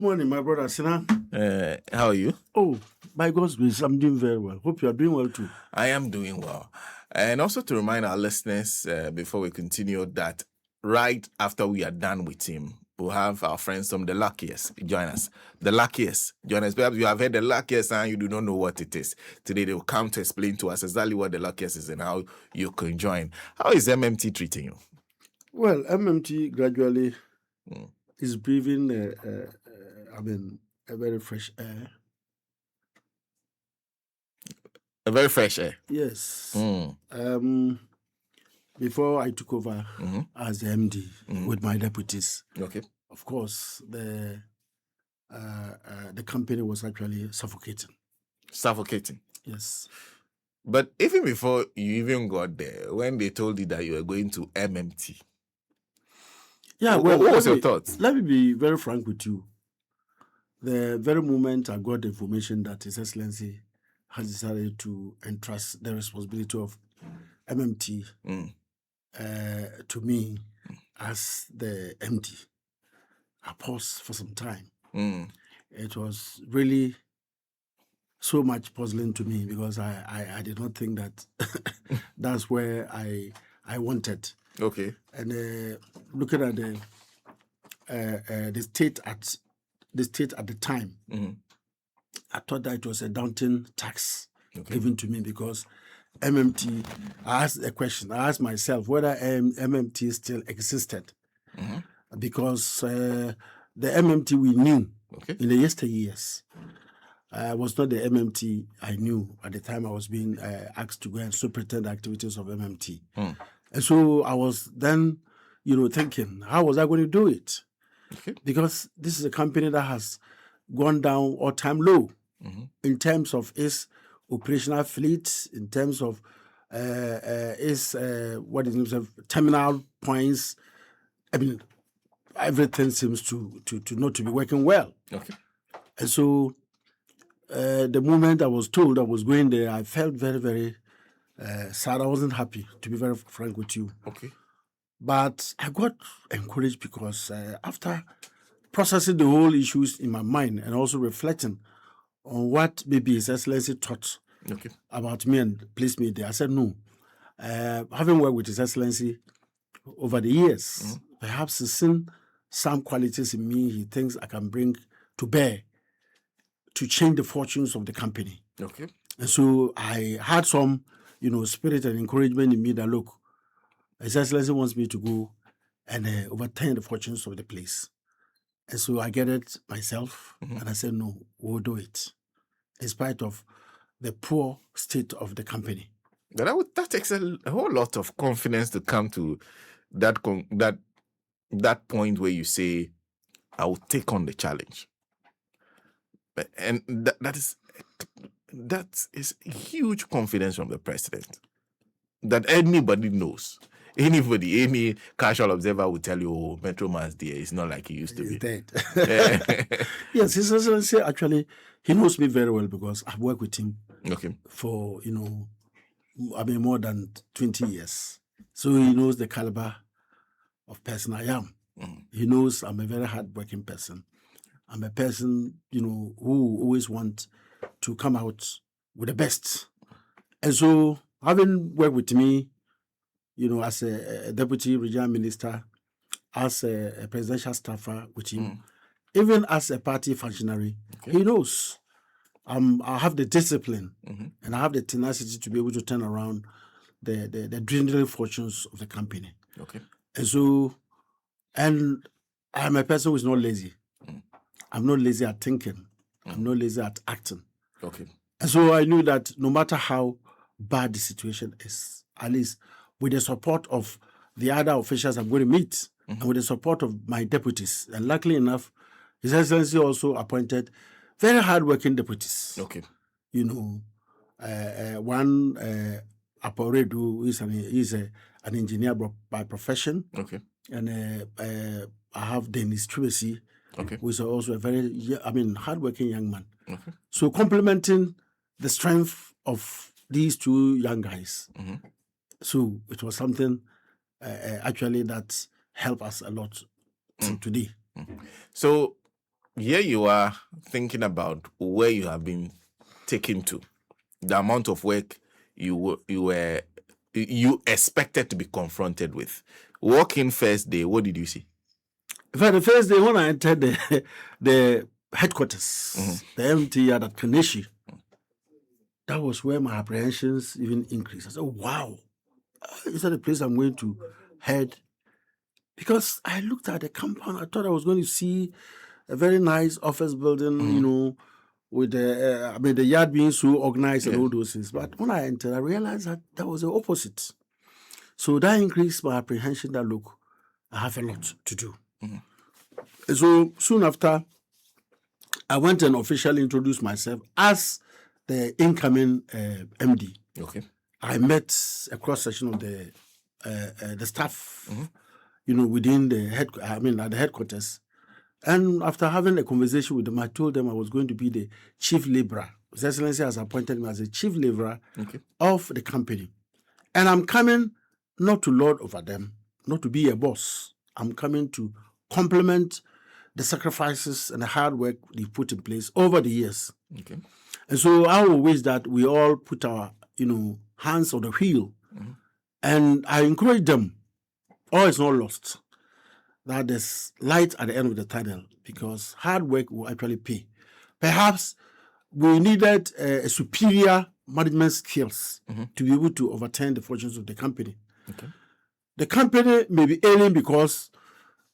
Morning, my brother Sinan. How are you? Oh, by God's grace, I'm doing very well. Hope you are doing well too. I am doing well. And also to remind our listeners, before we continue, that right after we are done with him, we'll have our friends from The Luckiest join us. The Luckiest join us. Perhaps you have heard The Luckiest and you do not know what it is. Today they will come to explain to us exactly what The Luckiest is and how you can join. How is MMT treating you? Well, MMT gradually is breathing, a very fresh air. A very fresh air? Yes. Before I took over as the MD with my deputies, Okay. of course, the company was actually suffocating. Suffocating? Yes. But even before you even got there, when they told you that you were going to MMT, yeah, well, what was your thoughts? Let me be very frank with you. The very moment I got the information that His Excellency has decided to entrust the responsibility of MMT to me as the MD, I paused for some time. It was really so much puzzling to me because I did not think that that's where I wanted. Okay. And looking at the state at the time, I thought that it was a daunting task given to me because MMT, I asked a question. I asked myself whether MMT still existed because the MMT we knew in the yesteryears was not the MMT I knew at the time I was being asked to go and superintend the activities of MMT. And so I was then, thinking, how was I going to do it? Okay. Because this is a company that has gone down all-time low in terms of its operational fleet, in terms of its terminal points. I mean, everything seems to not to be working well. Okay. And so the moment I was told I was going there, I felt very, very sad. I wasn't happy, to be very frank with you. Okay. But I got encouraged because after processing the whole issues in my mind and also reflecting on what maybe His Excellency thought about me and placed me there, I said, no. Having worked with His Excellency over the years, perhaps he's seen some qualities in me he thinks I can bring to bear to change the fortunes of the company. Okay. And so I had some, spirit and encouragement in me that, look, His Excellency wants me to go and overturn the fortunes of the place. And so I get it myself, and I said, no, we'll do it, in spite of the poor state of the company. That takes a whole lot of confidence to come to that point where you say, I will take on the challenge. And that is huge confidence from the president that anybody knows. Any casual observer will tell you, oh, Metro Man's there. It's not like he used to be. Dead. Yes, His Excellency actually, he knows me very well because I've worked with him for, more than 20 years. So he knows the caliber of person I am. He knows I'm a very hardworking person. I'm a person, who always want to come out with the best. And so having worked with me, as a deputy regional minister, as a presidential staffer with him, even as a party functionary, he knows I have the discipline and I have the tenacity to be able to turn around the dwindling fortunes of the company. Okay. And so, and I'm a person who is not lazy. I'm not lazy at thinking. I'm not lazy at acting. Okay. And so I knew that no matter how bad the situation is, at least with the support of the other officials I'm going to meet and with the support of my deputies, and luckily enough, His Excellency also appointed very hardworking deputies. Okay. One Aporedu is an engineer by profession. Okay. And I have Dennis Tracy, who is also a very, hardworking young man. Okay. So complementing the strength of these two young guys. So it was something actually that helped us a lot today. So here you are thinking about where you have been taken to, the amount of work you expected to be confronted with. Walk in first day, what did you see? In fact, the first day when I entered the headquarters, the MT at Kaneshi, that was where my apprehensions even increased. I said, oh, wow, is that the place I'm going to head? Because I looked at the compound, I thought I was going to see a very nice office building, with the yard being so organized and all those things. But when I entered, I realized that was the opposite. So that increased my apprehension that, look, I have a lot to do. And so soon after, I went and officially introduced myself as the incoming MD. Okay. I met a cross section of the staff, within at the headquarters. And after having a conversation with them, I told them I was going to be the chief laborer. His Excellency has appointed me as the chief laborer of the company. And I'm coming not to lord over them, not to be a boss. I'm coming to complement the sacrifices and the hard work they've put in place over the years. Okay. And so I will wish that we all put our, hands on the wheel. And I encourage them, all is not lost, that there's light at the end of the tunnel, because hard work will actually pay. Perhaps we needed a superior management skills to be able to overturn the fortunes of the company. Okay. The company may be ailing because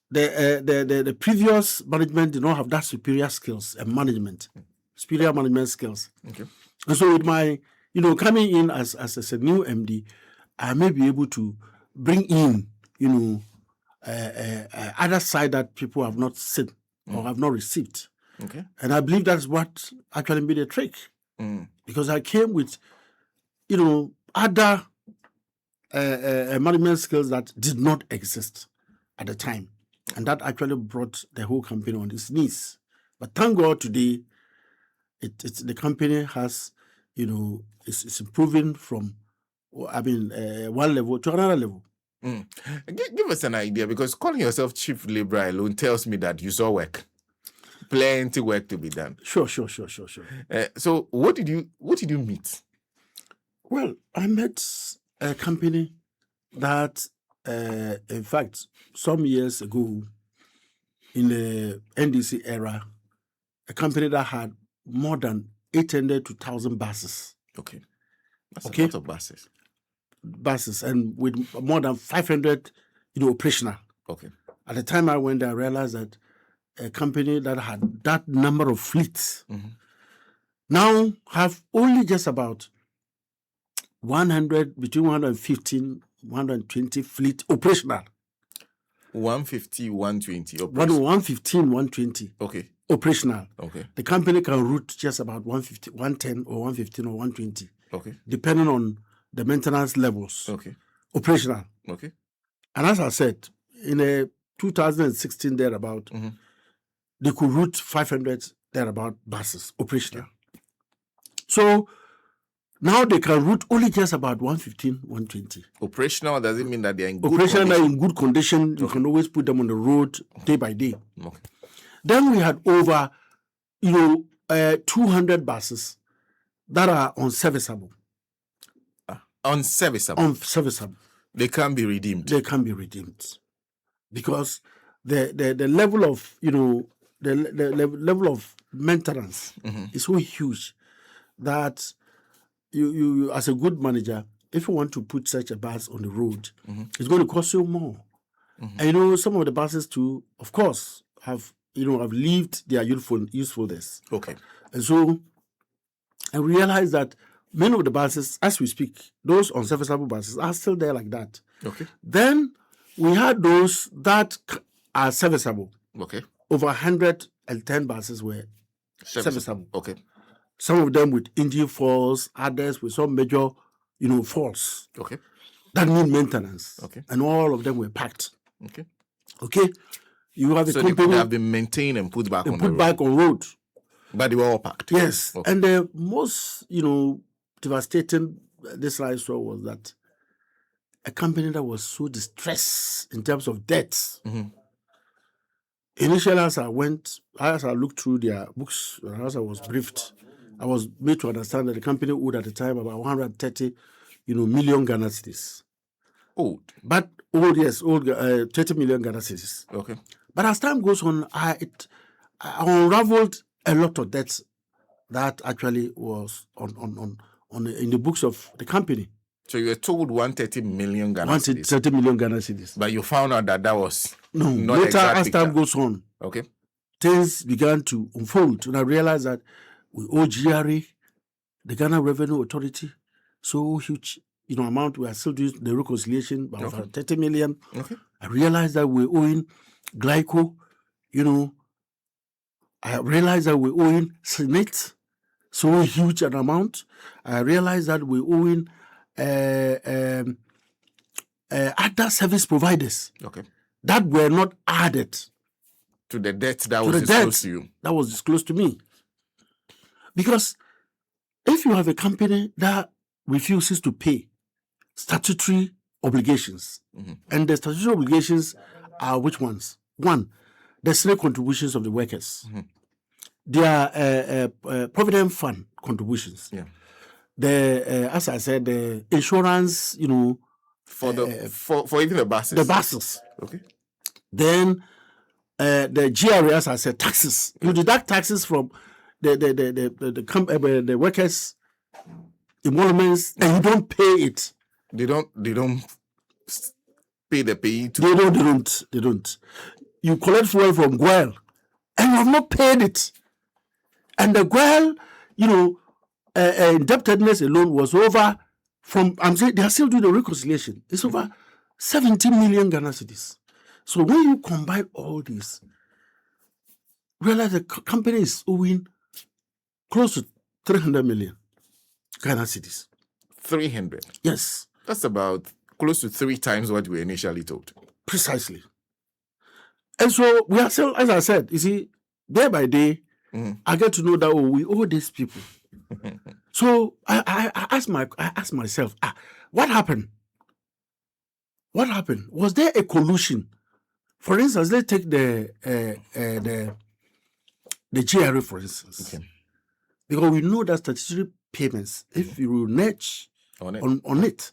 the previous management did not have that superior skills and superior management skills. Okay. And so with my, coming in as a new MD, I may be able to bring in, other side that people have not seen or have not received. Okay. And I believe that's what actually made a trick. Because I came with, other management skills that did not exist at the time. And that actually brought the whole company on its knees. But thank God today, the company has, it's improving from, one level to another level. Give us an idea, because calling yourself chief laborer alone tells me that you saw work. Plenty work to be done. Sure. So what did you meet? Well, I met a company that, in fact, some years ago, in the NDC era, a company that had more than 800 to 1,000 buses. Okay. That's a lot of buses. Buses, and with more than 500, operational. Okay. At the time I went there, I realized that a company that had that number of fleets now have only just about between 115, 120 fleet operational. 150, 120 operational. 115, 120. Okay. Operational. Okay. The company can route just about 150, 110 or 115 or 120. Okay. Depending on the maintenance levels. Okay. Operational. Okay. And as I said, in 2016 thereabout, they could route 500 thereabout buses operational. Okay. So now they can route only just about 115, 120. Operational, does it mean that they're in good condition? Operational, condition? In good condition. You can always put them on the road day by day. Okay. Then we had over, 200 buses that are unserviceable. Unserviceable? Unserviceable. They can be redeemed? They can be redeemed. Because the level of, the level of maintenance is so huge that you as a good manager, if you want to put such a bus on the road, it's going to cost you more. And some of the buses too, of course, have lived their usefulness. Okay. And so I realized that many of the buses, as we speak, those unserviceable buses are still there like that. Okay. Then we had those that are serviceable. Okay. Over 110 buses were serviceable. Okay. Some of them with engine faults, others with some major, faults. Okay. That need maintenance. Okay. And all of them were packed. Okay. Okay. You have so a company. They could have been maintained and put back on the road. Put back on road. But they were all packed. Yes. Okay. And the most, devastating this I saw was that a company that was so distressed in terms of debts initially, as I looked through their books, as I was briefed, I was made to understand that the company owed at the time about 130, million Ghana cedis. Old, 30 million Ghana cedis. Okay. But as time goes on, I unraveled a lot of debts that actually was in the books of the company. So you were told 130 million Ghana cedis. 130 million Ghana cedis. But you found out that was not later exact as picture. time goes on. Okay. Things began to unfold, and I realized that we owe GRA, the Ghana Revenue Authority, so huge, amount. We are still doing the reconciliation about 30 million. Okay. I realized that we're owing Glyco, I realized that we're owing Senate, so huge an amount. I realized that we're owing other service providers that were not added to the debt that was disclosed to you. That was disclosed to me. Because if you have a company that refuses to pay statutory obligations, and the statutory obligations are which ones? One, the Senate contributions of the workers. Their provident fund contributions. Yeah. The as I said, the insurance, for even the buses. The buses. Okay. Then the GRA, as I said, taxes. You deduct taxes from the workers' emoluments, and you don't pay it. They don't pay the pay to. They don't. You collect fuel from GWEL, and you have not paid it. And the GWEL, indebtedness alone was over I'm saying they are still doing the reconciliation. It's over 70 million Ghana cedis. So when you combine all this, realize the company is owing close to 300 million Ghana cedis. 300? Yes. That's about close to 3 times what we were initially told. Precisely. And so we are still, as I said, you see, day by day, I get to know that we owe these people. So I asked myself, what happened? What happened? Was there a collusion? For instance, let's take the GRA, for instance. Okay. Because we know that statutory payments, if you renege on it,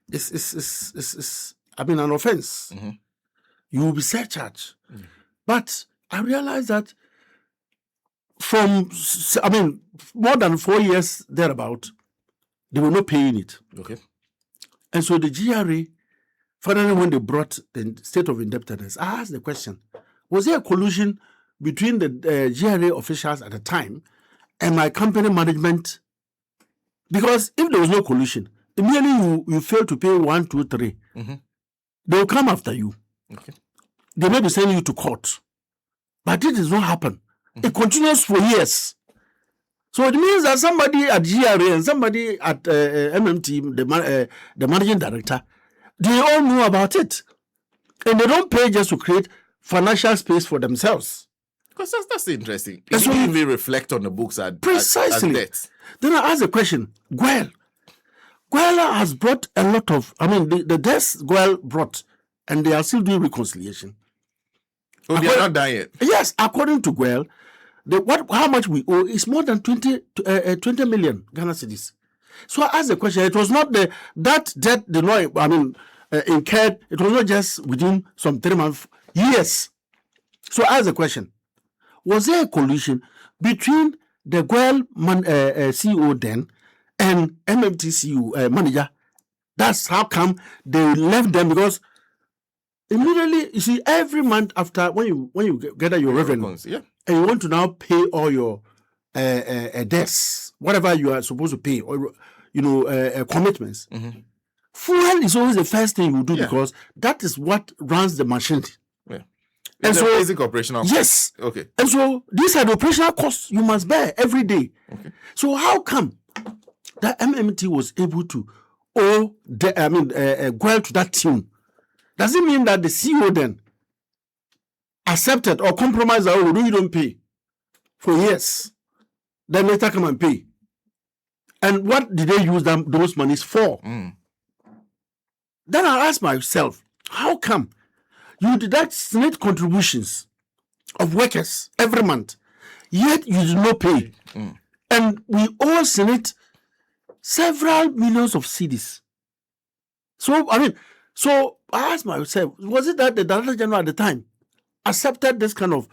it's an offense. You will be surcharged. But I realized that from more than 4 years thereabout, they were not paying it. Okay. And so the GRA, finally, when they brought the state of indebtedness, I asked the question, was there a collusion between the GRA officials at the time and my company management? Because if there was no collusion, immediately you fail to pay 1, 2, 3, they will come after you. Okay. They may be sending you to court. But it does not happen. It continues for years. So it means that somebody at GRA and somebody at MMT, the managing director, they all know about it. And they don't pay just to create financial space for themselves. Because that's interesting. It didn't really reflect on the books at debt. Then I asked the question, GWEL has brought a lot of, the debts GWEL brought, and they are still doing reconciliation. Oh, they are not done yet? Yes, according to GWEL, how much we owe is more than 20 million Ghana cedis. So I asked the question, it was not that debt did not, incurred, it was not just within some 3 months, years. So I asked the question, was there a collusion between the GWEL CEO then and MMT CEO manager? That's how come they left them, because immediately, you see, every month after, when you gather your revenue, and you want to now pay all your debts, whatever you are supposed to pay, or commitments, fuel is always the first thing you do, because that is what runs the machine. Yeah. And so basic operational costs. Yes. Okay. And so these are the operational costs you must bear every day. Okay. So how come that MMT was able to owe GWEL to that tune? Does it mean that the CEO then accepted or compromised that, you don't pay for years, then later come and pay? And what did they use those monies for? Then I asked myself, how come you deduct Senate contributions of workers every month, yet you do not pay. And we owe Senate several millions of cedis. So, I asked myself, was it that the Director General at the time accepted this kind of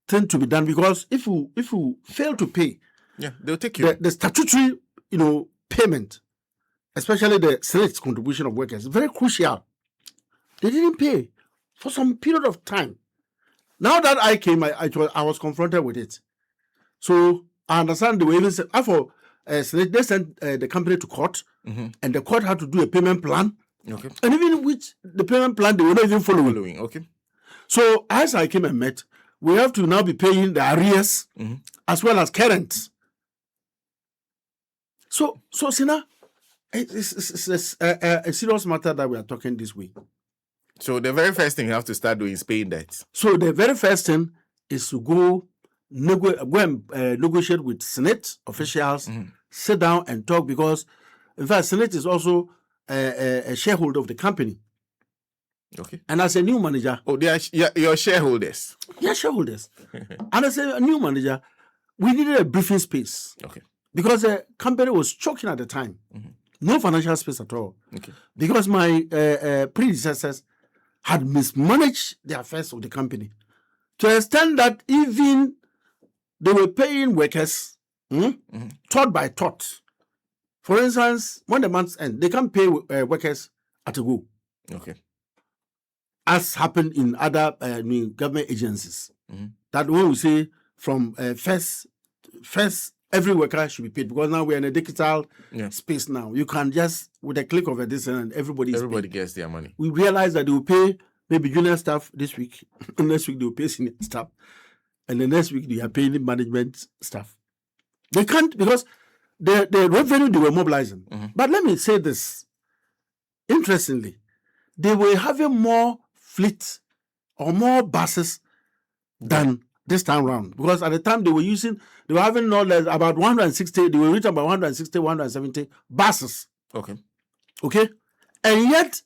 thing to be done? Because if you fail to pay, they'll take you. The statutory, payment, especially the Senate's contribution of workers, very crucial. They didn't pay for some period of time. Now that I came, I was confronted with it. So I understand they were even said, they sent the company to court, and the court had to do a payment plan. Okay. And even which the payment plan they were not even following. Okay. So as I came and met, we have to now be paying the arrears as well as current. So Sina, it's a serious matter that we are talking this week. So the very first thing you have to start doing is paying debt. So the very first thing is to go and negotiate with Senate officials, sit down and talk, because in fact Senate is also a shareholder of the company. Okay. And as a new manager, they are your shareholders. Yeah, shareholders. And as a new manager, we needed a briefing space. Okay. Because the company was choking at the time. No financial space at all. Okay. Because my predecessors had mismanaged the affairs of the company to the extent that even they were paying workers thought by thought. For instance, when the month's end, they can't pay workers at a go. Okay. As happened in other government agencies. That when we say from first, every worker should be paid, because now we're in a digital space now. You can just, with a click of a this, and everybody gets their money. We realize that they will pay maybe junior staff this week, next week they will pay senior staff, and the next week they are paying management staff. They can't, because the revenue they were mobilizing. But let me say this, interestingly, they were having more fleet or more buses than this time round, because at the time they were having no less about 160, they were reaching about 160, 170 buses. Okay. And yet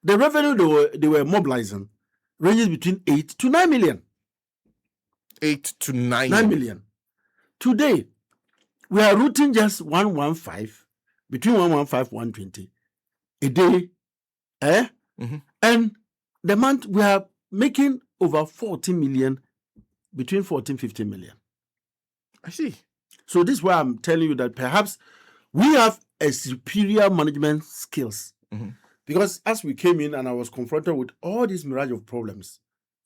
the revenue they were mobilizing ranges between 8 to 9 million. 8 to 9 million. Today, we are routing just 115, between 115 120 a day. And the month we are making over 40 million, between 14 15 million. I see. So this is why I'm telling you that perhaps we have a superior management skills. Because as we came in and I was confronted with all this mirage of problems,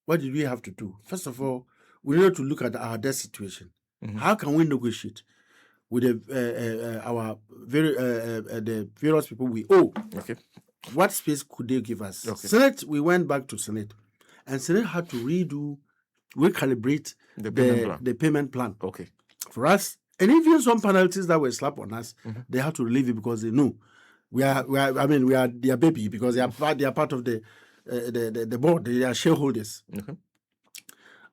what did we have to do? First of all, we needed to look at our debt situation. How can we negotiate with our the various people we owe? Okay. What space could they give us? Okay. Senate, we went back to Senate, and Senate had to recalibrate the payment plan. Okay. For us, and even some penalties that were slapped on us, they had to relieve it, because they know we are their baby, because they are part of the board. They are shareholders.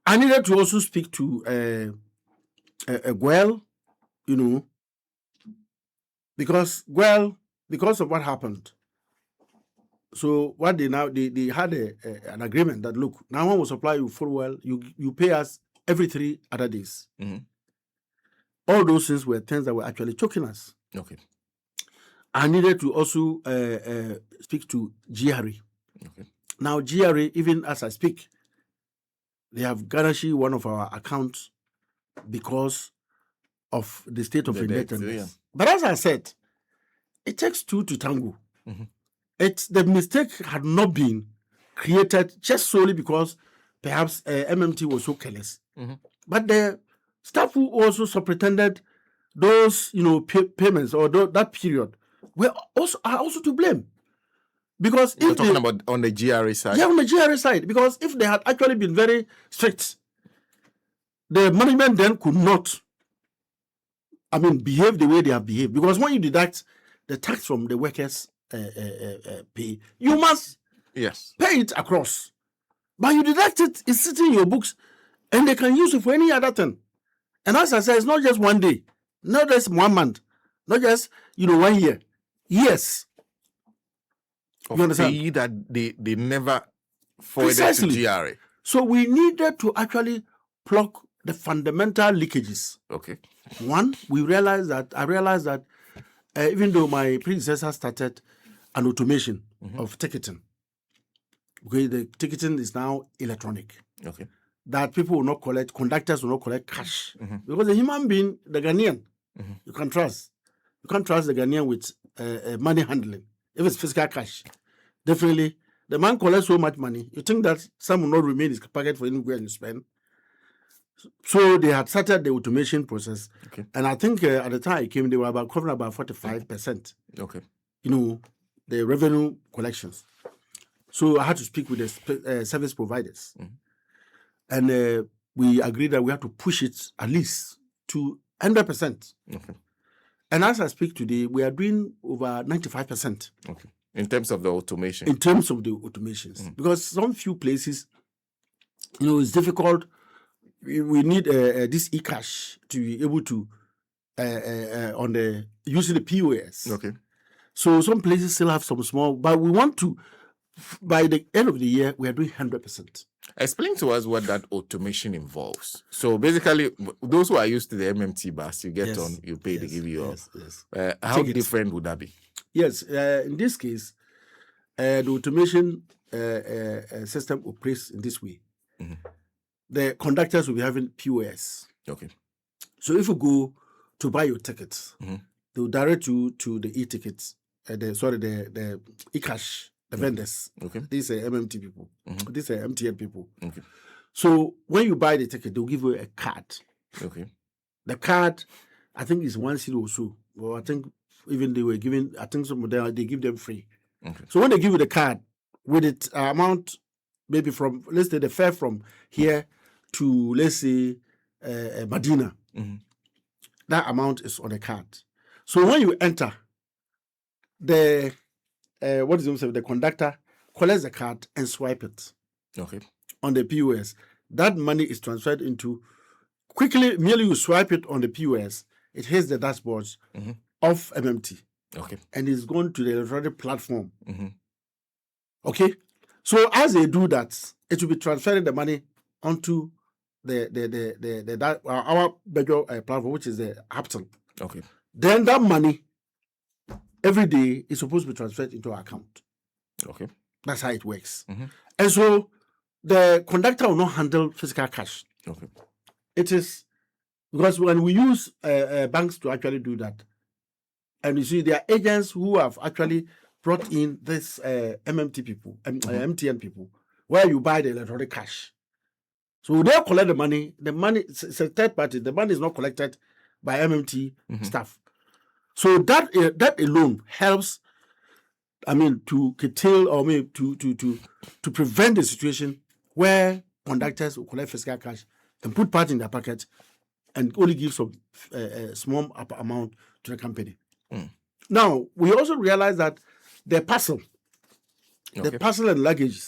I needed to also speak to Guel, because of what happened. So what they had an agreement that, look, now one will supply you full well, you pay us every 3 other days. All those things were things that were actually choking us. Okay. I needed to also speak to GRE. Okay. Now GRE, even as I speak, they have garnished one of our accounts because of the state of indebtedness. But as I said, it takes two to tango. The mistake had not been created just solely because perhaps MMT was so careless. But the staff who also superintended those payments or that period are also to blame. Because you're talking about on the GRA side? Yeah, on the GRA side. Because if they had actually been very strict, the management then could not, behave the way they have behaved. Because when you deduct the tax from the workers' pay, you must pay it across. But you deduct it, it's sitting in your books, and they can use it for any other thing. And as I said, it's not just one day, not just 1 month, not just 1 year. Yes. You understand? That they never forwarded to GRA. So we needed to actually plug the fundamental leakages. Okay. One, I realized that even though my predecessor started an automation of ticketing, okay, the ticketing is now electronic. Okay. That people will not collect, conductors will not collect cash. Because the human being, the Ghanaian, you can trust. You can't trust the Ghanaian with money handling. If it's physical cash, definitely the man collects so much money. You think that some will not remain in his pocket for him to go and spend. So they had started the automation process. Okay. And I think at the time it came, they were covering about 45%. Okay. The revenue collections. So I had to speak with the service providers. And we agreed that we have to push it at least to 100%. Okay. And as I speak today, we are doing over 95%. Okay. In terms of the automation? In terms of the automations. Because some few places, it's difficult. We need this e-cash to be able to, using the POS. Okay. So some places still have some small, but we want to, by the end of the year, we are doing 100%. Explain to us what that automation involves. So basically, those who are used to the MMT bus, you get on, you pay, they give you how different would that be? Yes, in this case, the automation system operates in this way. The conductors will be having POS. Okay. So if you go to buy your tickets, they will direct you to the e-tickets, the e-cash, the vendors. Okay. These are MMT people. These are MTN people. Okay. So when you buy the ticket, they'll give you a card. Okay. The card, I think, is 1 cedi or so. Well, I think even they were giving, I think some of them, they give them free. Okay. So when they give you the card, with it amount, maybe from, let's say the fare from here to, let's say, Medina, that amount is on the card. So when you enter, the conductor collects the card and swipe it. Okay. On the POS. That money is transferred into, quickly, merely you swipe it on the POS, it hits the dashboards of MMT. Okay. And it's going to the electronic platform. Okay? So as they do that, it will be transferring the money onto our major platform, which is the Apton. Okay. Then that money every day is supposed to be transferred into our account. Okay. That's how it works. And so the conductor will not handle physical cash. Okay. It is because when we use banks to actually do that, and you see there are agents who have actually brought in this MMT people, MTN people, where you buy the electronic cash. So they collect the money. The money, it's a third party. The money is not collected by MMT staff. So that alone helps, to curtail or maybe to prevent the situation where conductors will collect physical cash and put part in their pocket and only give some small amount to the company. Now, we also realize that the parcel and luggage,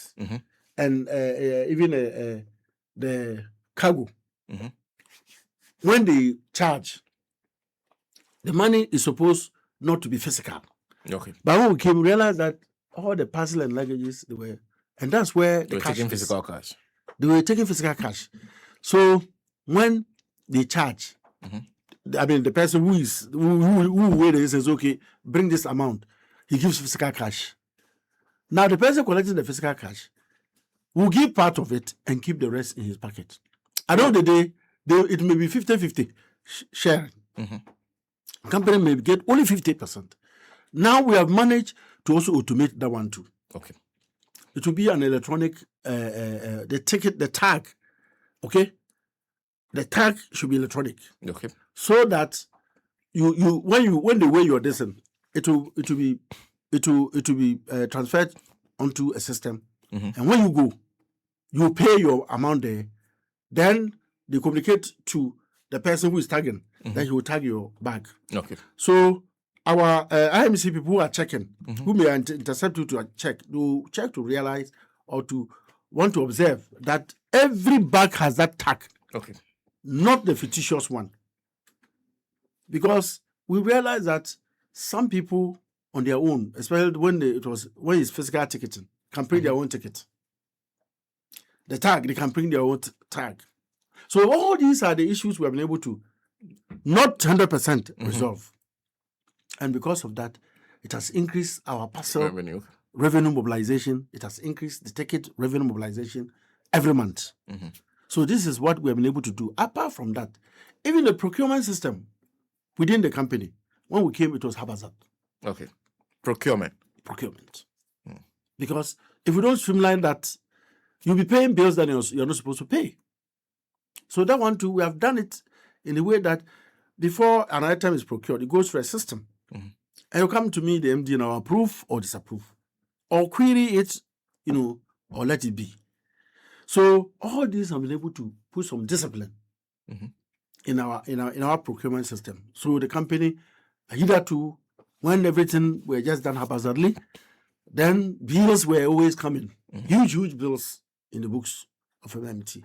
and even the cargo, when they charge, the money is supposed not to be physical. Okay. But when we came, we realized that all the parcel and luggages, and that's where they were taking physical cash. They were taking physical cash. So when they charge, the person who says, okay, bring this amount, he gives physical cash. Now the person collecting the physical cash will give part of it and keep the rest in his pocket. At the end of the day, it may be 50-50 sharing. Company may get only 50%. Now we have managed to also automate that one too. Okay. It will be an electronic, the tag, okay? The tag should be electronic. Okay. So that when they weigh your distance, it will be transferred onto a system. And when you go, you pay your amount there. Then they communicate to the person who is tagging that he will tag your bag. Okay. So our IMC people who are checking, who may intercept you to check, to check to realize or to want to observe that every bag has that tag. Okay. Not the fictitious one. Because we realize that some people on their own, especially when it's physical ticketing, can print their own ticket. the tag, they can bring their own tag. So all these are the issues we have been able to not 100% resolve. And because of that, it has increased our parcel revenue mobilization. It has increased the ticket revenue mobilization every month. So this is what we have been able to do. Apart from that, even the procurement system within the company, when we came, it was haphazard. Okay. Procurement. Because if we don't streamline that, you'll be paying bills that you're not supposed to pay. So that one too, we have done it in a way that before an item is procured, it goes through a system. And you come to me, the MD, and I'll approve or disapprove, or query it, or let it be. So all these have been able to put some discipline in our procurement system. So the company, hitherto, when everything were just done haphazardly, then bills were always coming, huge bills in the books of MMT.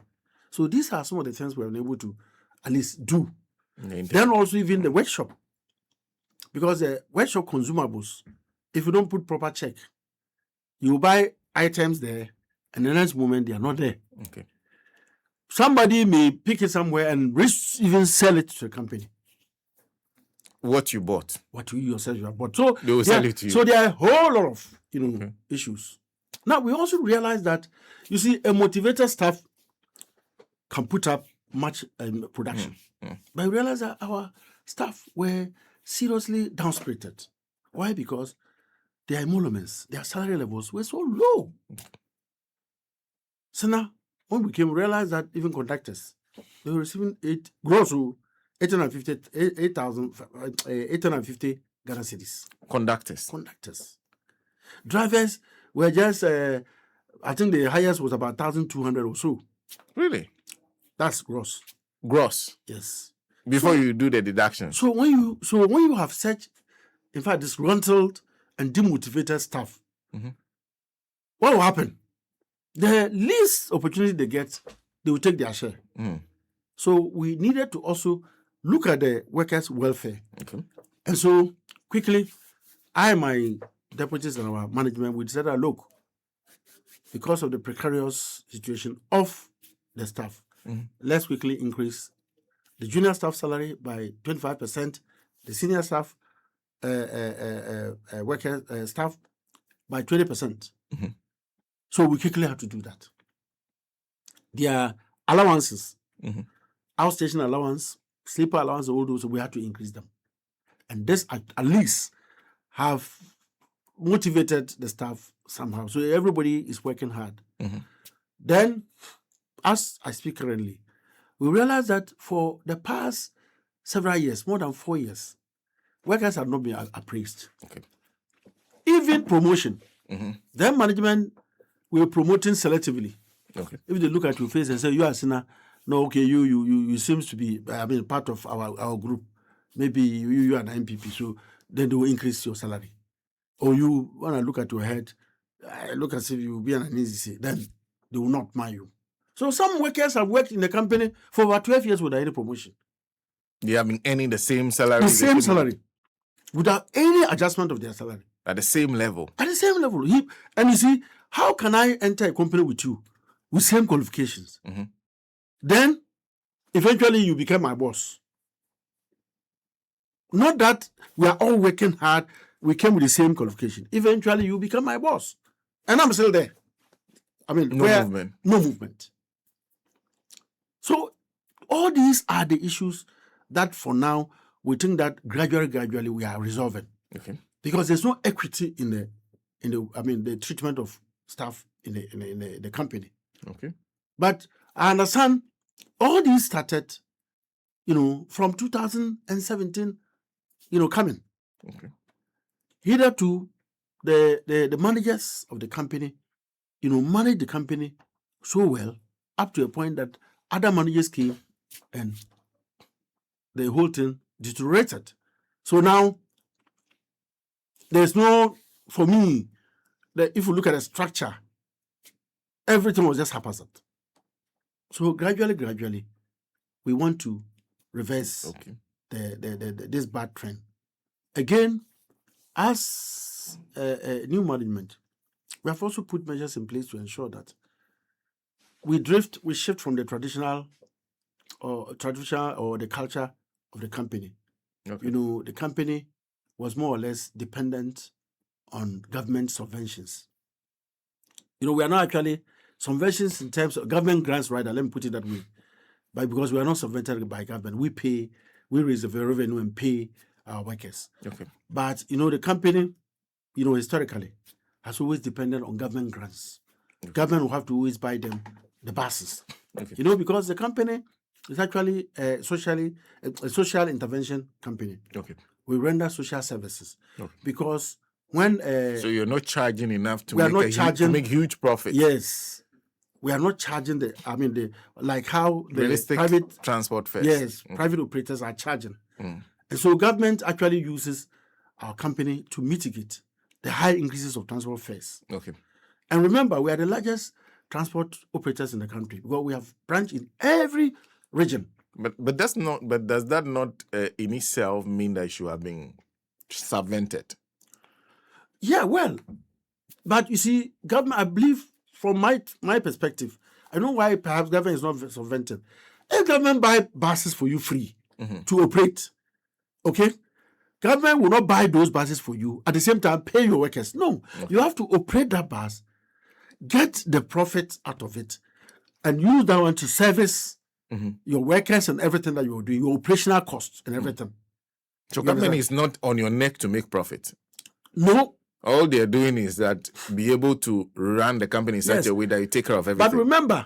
So these are some of the things we have been able to at least do. Then also even the workshop, because the workshop consumables, if you don't put proper check, you buy items there, and the next moment they are not there. Okay. Somebody may pick it somewhere and even sell it to the company. What you bought. What you yourself you have bought. So they will sell it to you. So there are a whole lot of issues. Now we also realize that a motivated staff can put up much production. But we realize that our staff were seriously down-spirited. Why? Because their emoluments, their salary levels were so low. So now, when we came, we realized that even conductors, they were receiving 850 Ghana cedis. Conductors. Drivers were just, I think the highest was about 1,200 or so. Really? That's gross. Yes. Before you do the deduction. So when you have such, in fact, disgruntled and demotivated staff, what will happen? The least opportunity they get, they will take their share. So we needed to also look at the workers' welfare. Okay. And so quickly, I and my deputies and our management, we decided, look, because of the precarious situation of the staff, let's quickly increase the junior staff salary by 25%, the senior staff staff by 20%. So we quickly have to do that. Their allowances, outstation allowance, sleeper allowance, all those, we have to increase them. And this at least have motivated the staff somehow. So everybody is working hard. Then, as I speak currently, we realize that for the past several years, more than 4 years, workers have not been appraised. Okay. Even promotion. Then management will promoting selectively. Okay. If they look at your face and say, you are sinner, no, okay, you seems to be, part of our group. Maybe you are an MPP, so then they will increase your salary. Or you want to look at your head, look as if you will be an uneasy, then they will not mind you. So some workers have worked in the company for about 12 years without any promotion. They have been earning the same salary. The same salary. Without any adjustment of their salary. At the same level. At the same level. And you see, how can I enter a company with you with same qualifications? Then, eventually you become my boss. Not that we are all working hard, we came with the same qualification. Eventually you become my boss. And I'm still there. No movement. So, all these are the issues that for now, we think that gradually we are resolving. Okay. Because there's no equity in the treatment of staff in the company. Okay. But I understand all these started, from 2017, coming. Okay. Hitherto, the managers of the company, managed the company so well up to a point that other managers came and the whole thing deteriorated. So now, there's no, for me, if you look at the structure, everything was just haphazard. So gradually, we want to reverse this bad trend. Again, as a new management, we have also put measures in place to ensure that we shift from the traditional or the culture of the company. Okay. You know, the company was more or less dependent on government subventions. You know, we are not actually subventions in terms of government grants, rather, let me put it that way. But because we are not subvented by government, we raise the revenue and pay our workers. Okay. But, you know, the company, you know, historically has always depended on government grants. Okay. Government will have to always buy them the buses. Okay. You know, because the company is actually a social intervention company. Okay. We render social services. Okay. Because when so you're not charging enough to make huge profits. Yes, we are not charging how the realistic private transport fares. Yes, private operators are charging, and so government actually uses our company to mitigate the high increases of transport fares. Okay, and remember, we are the largest transport operators in the country because we have branch in every region. But does that not in itself mean that you are being subvented? Yeah, well, but you see, government, I believe, from my perspective, I know why perhaps government is not subvented. If government buy buses for you free to operate, okay, government will not buy those buses for you at the same time pay your workers. No, you have to operate that bus, get the profit out of it, and use that one to service your workers and everything that you're doing, your operational costs and everything. So government is not on your neck to make profit. No. All they're doing is that be able to run the company in such a way that you take care of everything. But remember,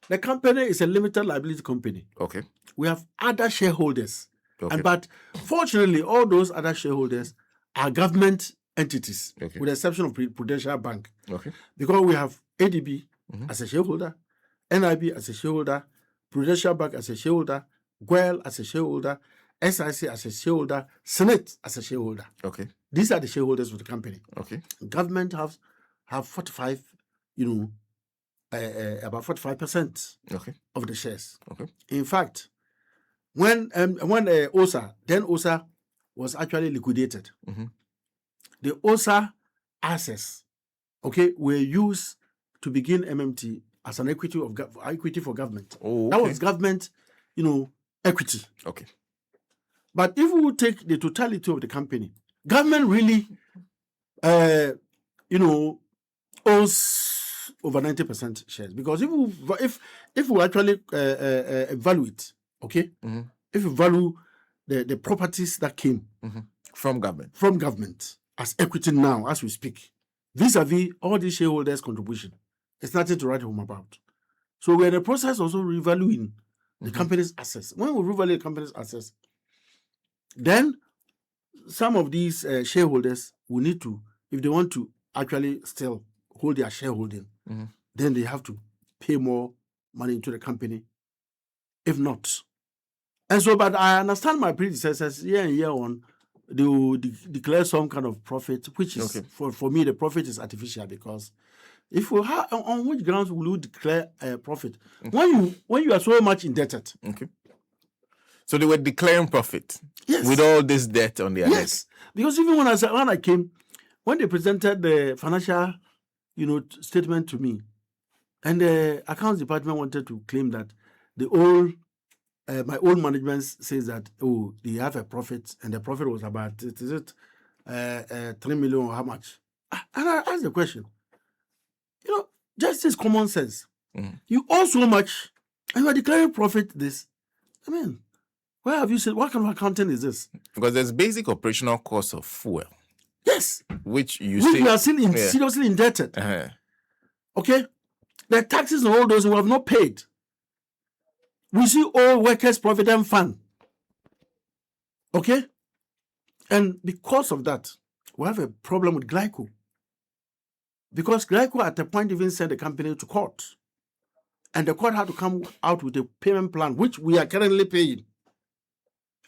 the company is a limited liability company. Okay. We have other shareholders. Okay. But fortunately, all those other shareholders are government entities, with the exception of Prudential Bank. Okay. Because we have ADB as a shareholder, NIB as a shareholder, Prudential Bank as a shareholder, GWEL as a shareholder, SIC as a shareholder, Senate as a shareholder. Okay. These are the shareholders of the company. Okay. Government have 45, about 45% of the shares. Okay. In fact, when OSA was actually liquidated, the OSA assets, were used to begin MMT as an equity for government. Oh, okay. That was government, equity. Okay. But if we take the totality of the company, government really, owns over 90% shares. Because if we actually evaluate, if you value the properties that came from government as equity now, as we speak, vis-a-vis all these shareholders' contribution, it's nothing to write home about. So we're in the process also revaluing the company's assets. When we revalue the company's assets, then some of these shareholders will need to, if they want to actually still hold their shareholding, then they have to pay more money into the company. If not, and so, but I understand my predecessors year and year on, they will declare some kind of profit, which is for me the profit is artificial, because if we have, on which grounds will you declare a profit when you are so much indebted? Okay. So they were declaring profit, yes, with all this debt on their neck. Yes, because even when I came, when they presented the financial, statement to me, and the accounts department wanted to claim that my old management says that they have a profit, and the profit was about 3 million or how much? And I asked the question, just this common sense. You owe so much, and you are declaring profit. This, I mean, where have you said, what kind of accounting is this? Because there's basic operational cost of fuel. Yes. Which we are still seriously indebted. Okay? The taxes and all those who have not paid. We see all workers' provident fund. Okay? And because of that, we have a problem with Glyco. Because Glyco at a point even sent the company to court. And the court had to come out with a payment plan, which we are currently paying.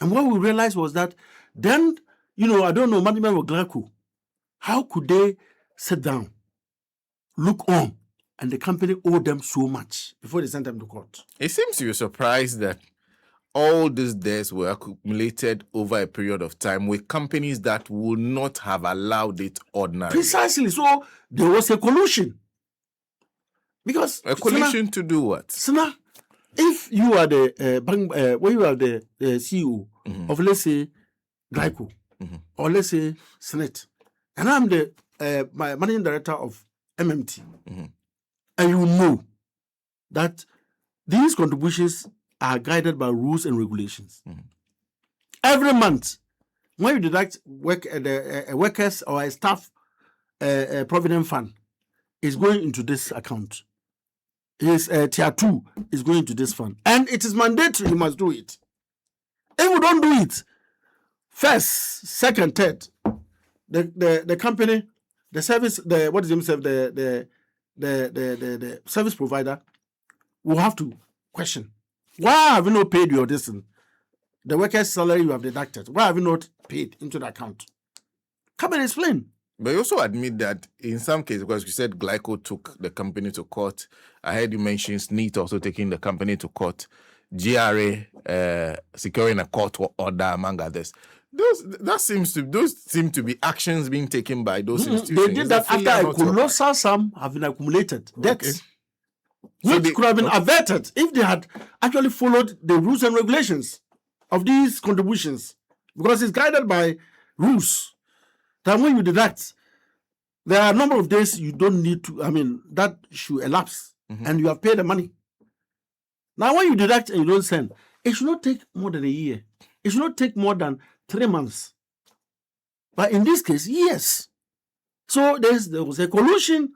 And what we realized was that then, I don't know, management of Glyco, how could they sit down, look on, and the company owed them so much before they sent them to court? It seems you're surprised that all these debts were accumulated over a period of time with companies that would not have allowed it ordinarily. Precisely. So there was a collusion. Because a coalition to do what? Sina, if you are the bank, when you are the CEO of, let's say, Glyco, or let's say Senate, and I'm the my managing director of MMT, and you know that these contributions are guided by rules and regulations. Every month, when you deduct workers or a staff provident fund, is going into this account. His tier 2 is going to this fund, and it is mandatory. You must do it. If you don't do it, first, second, third, the company, the service, the service provider will have to question, why have you not paid your distance? The worker's salary you have deducted, why have you not paid into the account? Come and explain. But you also admit that in some cases, because you said Glyco took the company to court, I heard you mention SNEET also taking the company to court, GRA securing a court order, among others. Those seem to be actions being taken by those institutions. They did that after a colossal sum have been accumulated debts, which could have been averted if they had actually followed the rules and regulations of these contributions, because it's guided by rules. That when you deduct, there are a number of days you don't need to, that should elapse, and you have paid the money. Now, when you deduct and you don't send, it should not take more than a year. It should not take more than 3 months. But in this case, yes. So there was a collusion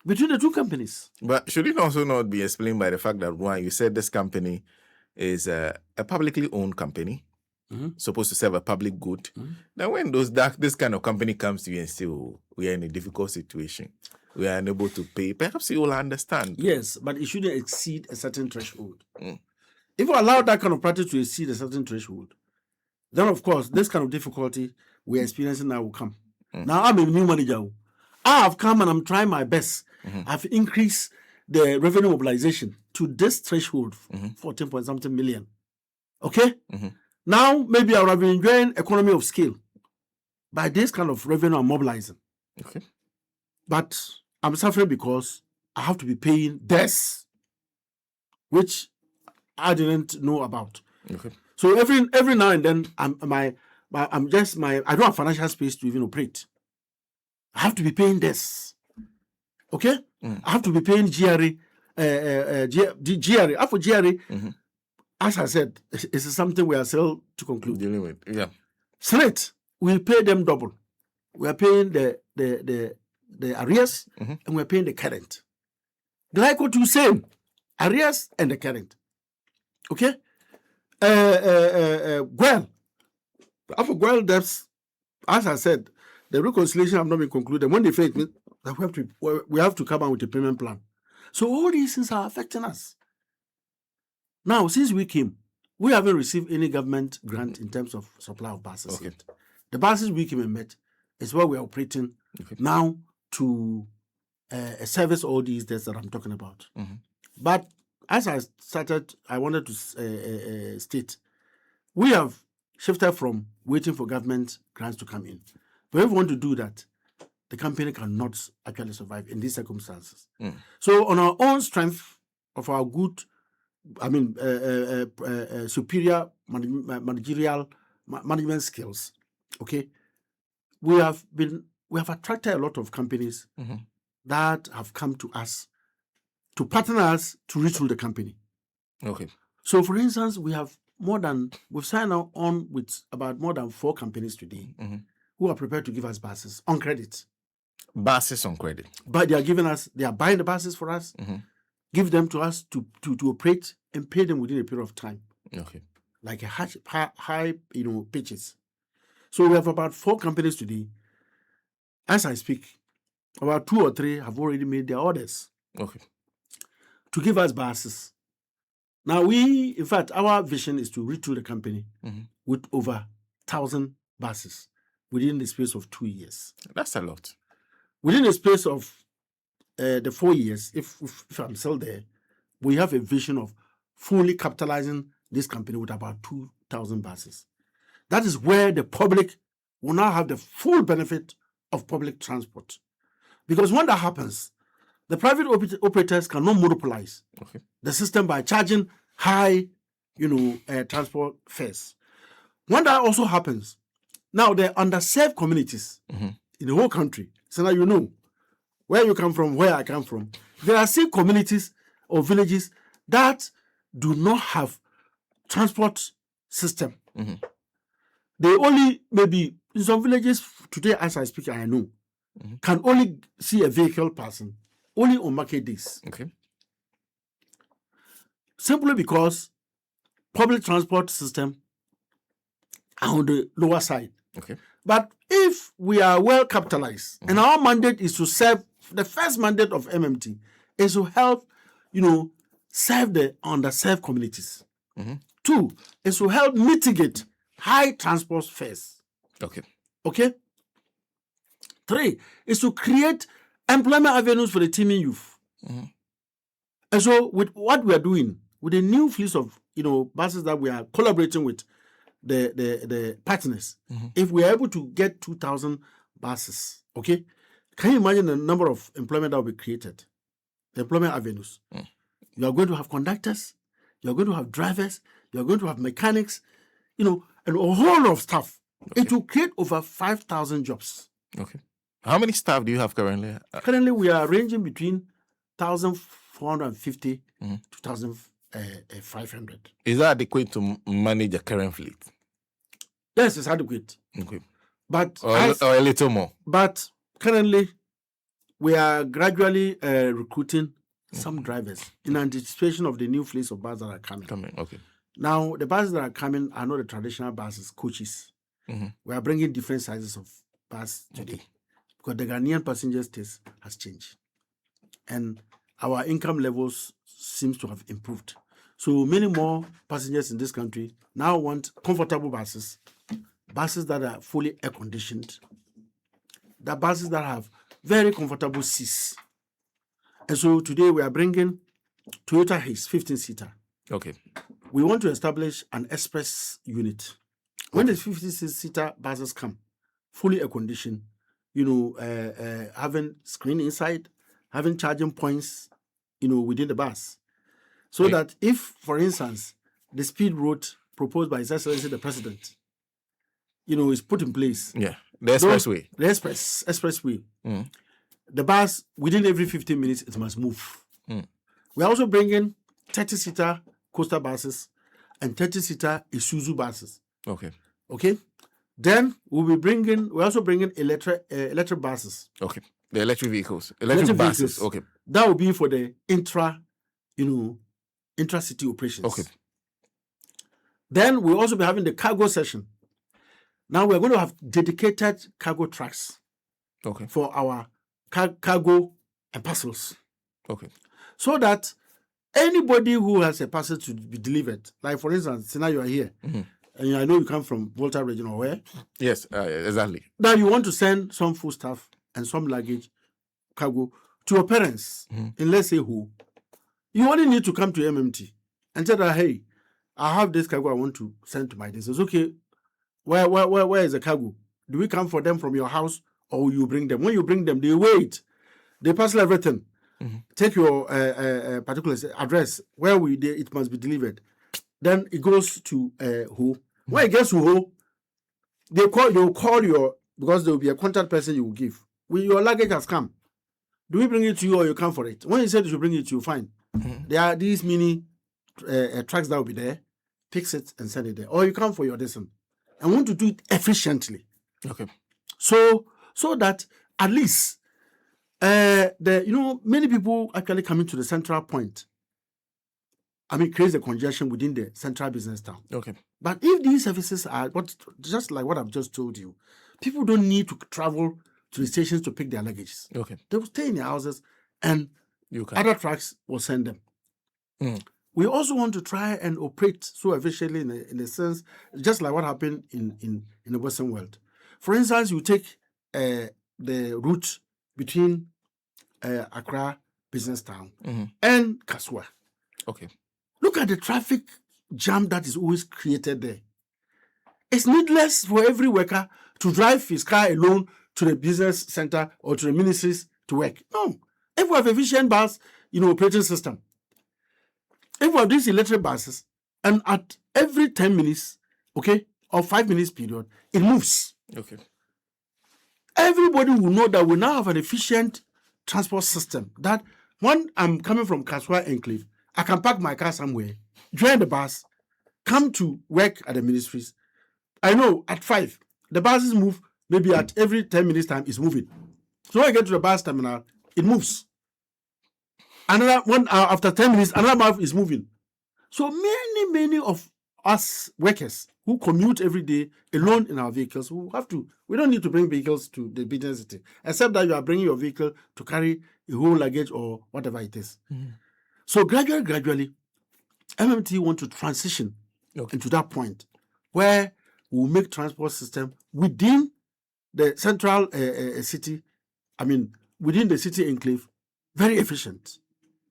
between the two companies. But should it also not be explained by the fact that, one, you said this company is a publicly owned company, supposed to serve a public good. Then when this kind of company comes to you and say, oh, we are in a difficult situation, we are unable to pay, perhaps you will understand. Yes, but it shouldn't exceed a certain threshold. If you allow that kind of practice to exceed a certain threshold, then of course this kind of difficulty we're experiencing now will come. Now I'm a new manager. I have come and I'm trying my best. I've increased the revenue mobilization to this threshold, 14 point something million. Okay? Now, maybe I would have been enjoying economy of scale by this kind of revenue I'm mobilizing. Okay. But I'm suffering because I have to be paying this, which I didn't know about. Okay. So every now and then, I don't have financial space to even operate. I have to be paying this. Okay? I have to be paying GRA. After GRA, as I said, it's something we are still to conclude. Dealing with, yeah. Senate, we pay them double. We are paying the arrears and we are paying the current. Glyco to same arrears and the current. Okay? Well, after Guel debts, as I said, the reconciliation have not been concluded. When they fail, we have to come out with a payment plan. So all these things are affecting us. Now, since we came, we haven't received any government grant in terms of supply of buses yet. The buses we came and met is where we are operating now to service all these debts that I'm talking about. But as I started, I wanted to state, we have shifted from waiting for government grants to come in. But if we want to do that, the company cannot actually survive in these circumstances. So on our own strength of our good, superior managerial management skills, okay, we have attracted a lot of companies that have come to us to partner us to retool the company. Okay. So, for instance, we've signed on with about more than 4 companies today who are prepared to give us buses on credit. Buses on credit. But they are buying the buses for us, give them to us to operate and pay them within a period of time. Okay. Like a high pitches. So we have about 4 companies today. As I speak, about 2 or 3 have already made their orders. Okay. To give us buses. Now in fact, our vision is to retool the company with over 1,000 buses within the space of 2 years. That's a lot. Within the space of the 4 years, if I'm still there, we have a vision of fully capitalizing this company with about 2,000 buses. That is where the public will now have the full benefit of public transport. Because when that happens, the private operators cannot monopolize the system by charging high, transport fares. When that also happens, now the underserved communities in the whole country, so now you know where you come from, where I come from, there are still communities or villages that do not have transport system. They only, maybe in some villages today, as I speak, I know, can only see a vehicle passing only on market days. Simply because public transport system are on the lower side. But if we are well capitalized, and our mandate is to serve, the first mandate of MMT is to help, serve the underserved communities. 2 is to help mitigate high transport fares. Okay. 3 is to create employment avenues for the teeming youth. And so, with what we are doing, with the new fleets of buses that we are collaborating with the partners, if we are able to get 2,000 buses, okay, can you imagine the number of employment that will be created? The employment avenues. You are going to have conductors, you are going to have drivers, you are going to have mechanics, and a whole lot of stuff. It will create over 5,000 jobs. How many staff do you have currently? Currently, we are ranging between 1,450 to 1,500. Is that adequate to manage the current fleet? Yes, it's adequate. But or a little more. But currently, we are gradually recruiting some drivers in anticipation of the new fleets of buses that are coming. Now, the buses that are coming are not the traditional buses, coaches. We are bringing different sizes of bus today because the Ghanaian passengers taste has changed. And our income levels seems to have improved. So many more passengers in this country now want comfortable buses that are fully air-conditioned, the buses that have very comfortable seats. And so today we are bringing Toyota Hiace 15-seater. We want to establish an express unit. When the 56-seater buses come, fully air-conditioned, having screen inside, having charging points, within the bus. So that if, for instance, the speed road proposed by His Excellency the President, is put in place. The expressway. The expressway. The bus, within every 15 minutes, it must move. We're also bringing 30-seater coastal buses and 30-seater Isuzu buses. Okay. Then we're also bringing electric buses. The electric vehicles. Electric buses. That will be for the intra-city operations. Then we'll also be having the cargo session. Now we're going to have dedicated cargo trucks for our cargo and parcels. So that anybody who has a parcel to be delivered, like for instance, now you are here, and I know you come from Volta region or where? Yes, exactly. Now you want to send some food stuff and some luggage, cargo, to your parents in let's say who. You only need to come to MMT and tell her, hey, I have this cargo I want to send to my distance. Okay, where is the cargo? Do we come for them from your house or you bring them? When you bring them, they wait. They parcel everything. Take your particular address where it must be delivered. Then it goes to who. When it gets to who, they'll call your, because there will be a contact person you will give. Your luggage has come. Do we bring it to you or you come for it? When you said you should bring it to you, fine. There are these mini trucks that will be there. Fix it and send it there. Or you come for your distance. I want to do it efficiently. So that at least many people actually coming to the central point. Creates a congestion within the central business town. But if these services are just like what I've just told you, people don't need to travel to the stations to pick their luggage. They will stay in their houses and other trucks will send them. We also want to try and operate so efficiently in a sense, just like what happened in the Western world. For instance, you take the route between Accra Business Town and Kaswa. Look at the traffic jam that is always created there. It's needless for every worker to drive his car alone to the business center or to the ministries to work. No. If we have efficient bus, operating system, if we have these electric buses, and at every 10 minutes, okay, or 5 minutes period, it moves. Okay. Everybody will know that we now have an efficient transport system, that when I'm coming from Kaswa Enclave, I can park my car somewhere, join the bus, come to work at the ministries. I know at 5, the buses move, maybe at every 10 minutes time, it's moving. So when I get to the bus terminal, it moves. Another 1 hour after 10 minutes, another bus is moving. So many of us workers who commute every day alone in our vehicles, we don't need to bring vehicles to the business city, except that you are bringing your vehicle to carry a whole luggage or whatever it is. So gradually, MMT want to transition into that point where we'll make transport system within the central city, within the city enclave, very efficient.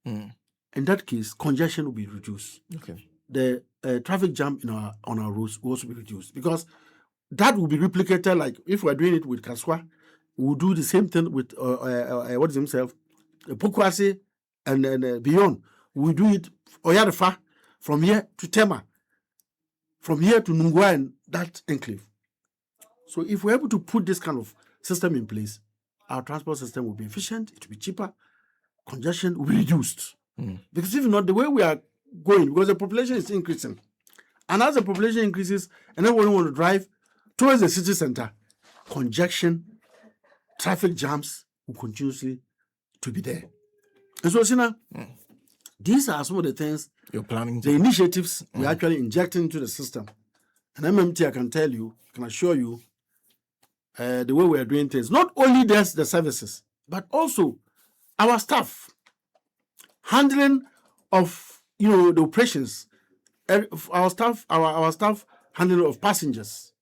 In that case, congestion will be reduced. Okay. The traffic jam on our roads will also be reduced, because that will be replicated. Like if we're doing it with Kaswa, we'll do the same thing with what is himself, Pokwase and beyond. We'll do it Oyarefa, from here to Tema, from here to Nungwa and that enclave. So if we're able to put this kind of system in place, our transport system will be efficient, it will be cheaper, congestion will be reduced. Because if not, the way we are going, because the population is increasing, and as the population increases and everyone want to drive towards the city center, congestion, traffic jams will continuously to be there. And so, Sina, these are some of the things, you're planning the initiatives we're actually injecting into the system. And MMT, I can assure you, the way we are doing things, not only the services, but also our staff handling of the operations, our staff handling of passengers.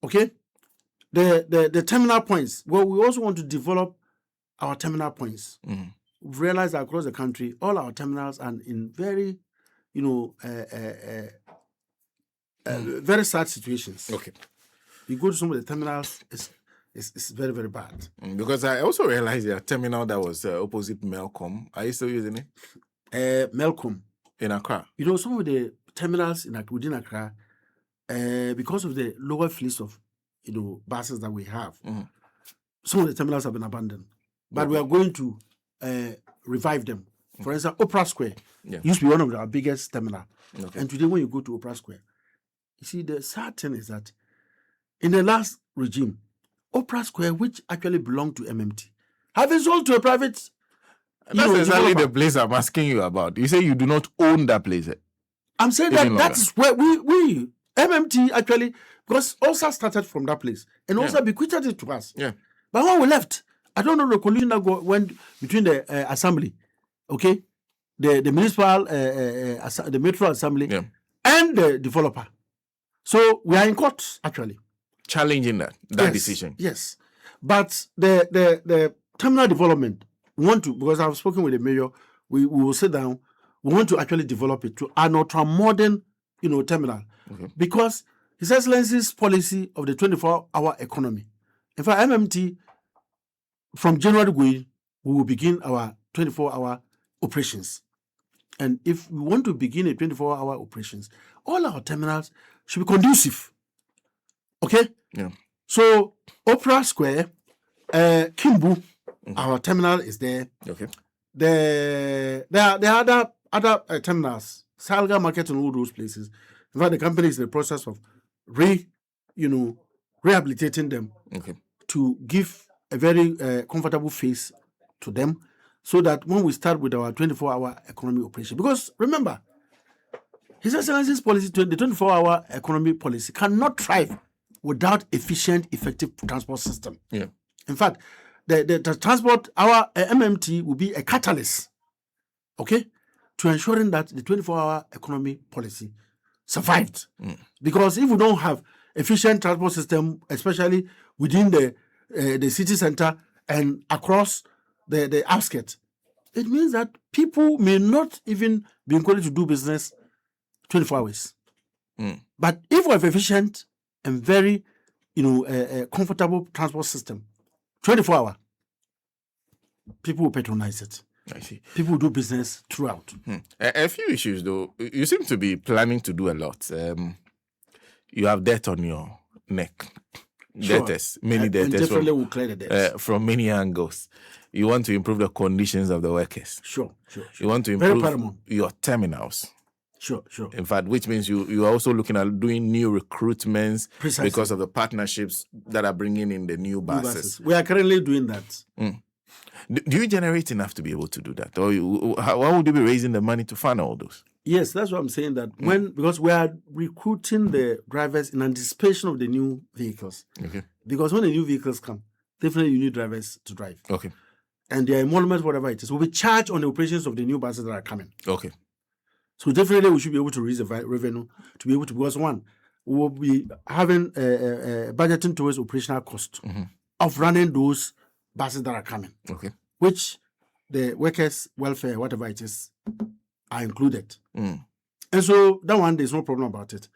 Okay, the terminal points. Well, we also want to develop our terminal points. We've realized that across the country, all our terminals are in very, very sad situations. Okay. You go to some of the terminals, it's very, very bad. Because I also realized a terminal that was opposite Melcom. Are you still using it? Melcom. In Accra. Some of the terminals within Accra, because of the lower fleets of buses that we have, some of the terminals have been abandoned. But we are going to revive them. For instance, Opera Square used to be one of our biggest terminals. And today when you go to Opera Square, you see, the sad thing is that in the last regime, Opera Square, which actually belonged to MMT, have been sold to a private. That's exactly the place I'm asking you about. You say you do not own that place. I'm saying that is where we MMT actually, because OSA started from that place and OSA bequeathed it to us. Yeah. But when we left, I don't know the collision that went between the assembly, okay, the municipal, the metro assembly, and the developer. So we are in court actually, challenging that decision. Yes, but the terminal development, we want to, because I've spoken with the mayor, we will sit down. We want to actually develop it to an ultra modern, terminal, because His Excellency's policy of the 24-hour economy. In fact, MMT, from January going, we will begin our 24-hour operations. And if we want to begin a 24-hour operations, all our terminals should be conducive. Okay? Yeah. So, Opera Square, Kimbu, our terminal is there. Okay. There are other terminals, Salga Market and all those places. In fact, the company is in the process of rehabilitating them to give a very comfortable face to them, so that when we start with our 24-hour economy operation, because remember, His Excellency's policy, the 24-hour economy policy, cannot thrive without efficient, effective transport system. Yeah. In fact, the transport, our MMT will be a catalyst, okay, to ensuring that the 24-hour economy policy survived. Because if we don't have efficient transport system, especially within the city center and across the outskirts, it means that people may not even be encouraged to do business 24 hours. But if we have efficient and very, comfortable transport system, 24 hours, people will patronize it. I see. People will do business throughout. A few issues, though. You seem to be planning to do a lot. You have debt on your neck. Sure. Debtors, many And debtors definitely will clear the debts. from many angles. You want to improve the conditions of the workers. Sure. You want to improve your terminals. Sure. In fact, which means you are also looking at doing new recruitments. Precisely. Because of the partnerships that are bringing in the new buses. We are currently doing that. Do you generate enough to be able to do that? Or how would you be raising the money to fund all those? Yes, that's what I'm saying. That because we are recruiting the drivers in anticipation of the new vehicles. Okay. Because when the new vehicles come, definitely you need drivers to drive. Okay. And their emoluments, whatever it is, will be charged on the operations of the new buses that are coming. Okay. So definitely we should be able to raise the revenue to be able to, because one, we will be having budgeting towards operational cost of running those buses that are coming. Okay. Which the workers' welfare, whatever it is, are included. And so that one, there's no problem about it.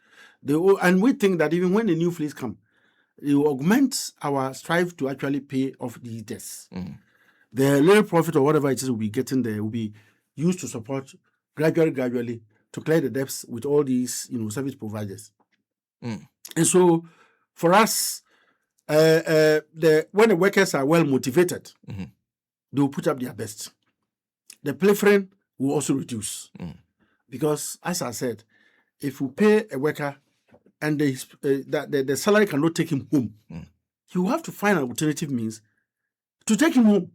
And we think that even when the new fleets come, it will augment our strive to actually pay off these debts. The little profit or whatever it is we'll be getting there will be used to support gradually to clear the debts with all these service providers. And so for us, when the workers are well motivated, they will put up their best. The pilfering will also reduce. Because, as I said, if you pay a worker and the salary cannot take him home, you have to find an alternative means to take him home.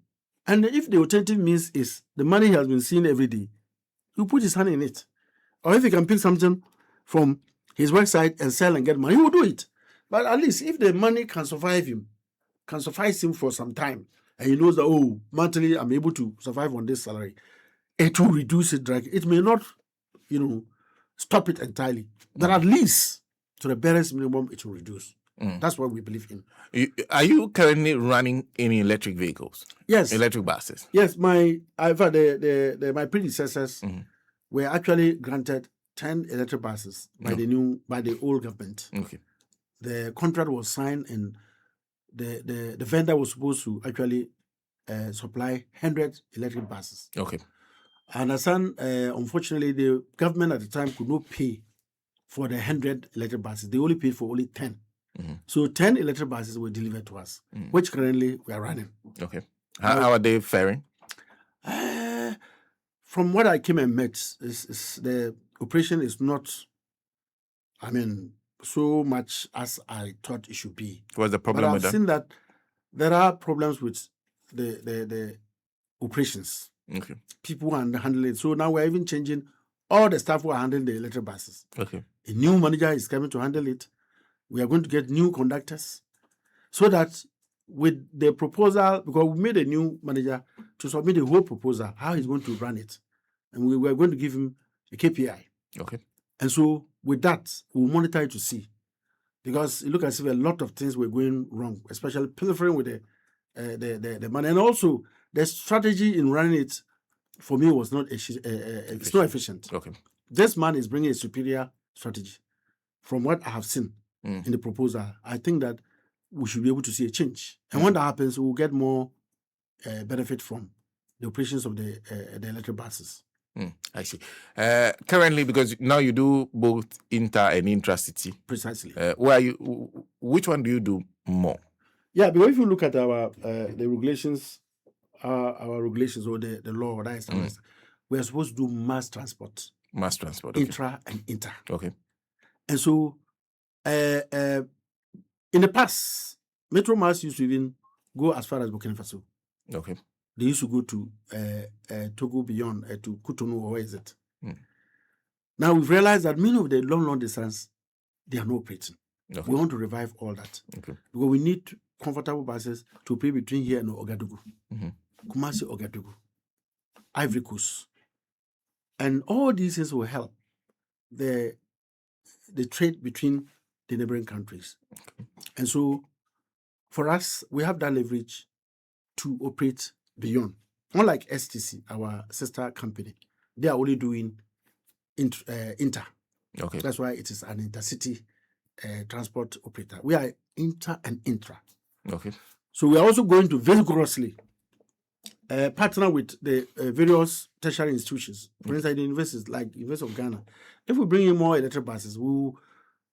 And if the alternative means is the money he has been seeing every day, you put his hand in it. Or if he can pick something from his website and sell and get money, he will do it. But at least if the money can suffice him for some time, and he knows that, monthly I'm able to survive on this salary, it will reduce it. It may not, stop it entirely, but at least to the barest minimum, it will reduce. That's what we believe in. Are you currently running any electric vehicles? Yes. Electric buses? Yes. My predecessors were actually granted 10 electric buses by the old government. Okay. The contract was signed and the vendor was supposed to actually supply 100 electric buses. Okay. I understand, unfortunately, the government at the time could not pay for the 100 electric buses. They only paid for only 10. So 10 electric buses were delivered to us, which currently we are running. Okay. How are they faring? From what I came and met, the operation is not, so much as I thought it should be. What's the problem with that? I've seen that there are problems with the operations. Okay. People are handling it. So now we're even changing all the staff who are handling the electric buses. Okay. A new manager is coming to handle it. We are going to get new conductors so that with the proposal, because we made a new manager to submit the whole proposal, how he's going to run it. And we were going to give him a KPI. Okay. And so with that, we'll monitor it to see. Because it looks as if a lot of things were going wrong, especially pilfering with the money. And also, the strategy in running it, for me, was not it's not efficient. Okay. This man is bringing a superior strategy. From what I have seen in the proposal, I think that we should be able to see a change. And when that happens, we'll get more benefit from the operations of the electric buses. I see. Currently, because now you do both inter and intra-city. Precisely. Which one do you do more? Yeah, because if you look at our the regulations, our regulations or the law that is, we are supposed to do mass transport. Mass transport. Okay. Intra and inter. Okay. And so, in the past, Metro Mass used to even go as far as Burkina Faso. Okay. They used to go to Togo beyond to Cotonou, or where is it? Now we've realized that many of the long distance, they are not operating. Okay. We want to revive all that. Okay. Because we need comfortable buses to pay between here and Ouagadougou, Kumasi, Ouagadougou, Ivory Coast. And all these things will help the trade between the neighboring countries. Okay. And so for us, we have that leverage to operate beyond. Unlike STC, our sister company, they are only doing inter. Okay. That's why it is an intercity transport operator. We are inter and intra. Okay. So we are also going to vigorously partner with the various tertiary institutions. For instance, the universities like University of Ghana. If we bring in more electric buses, we'll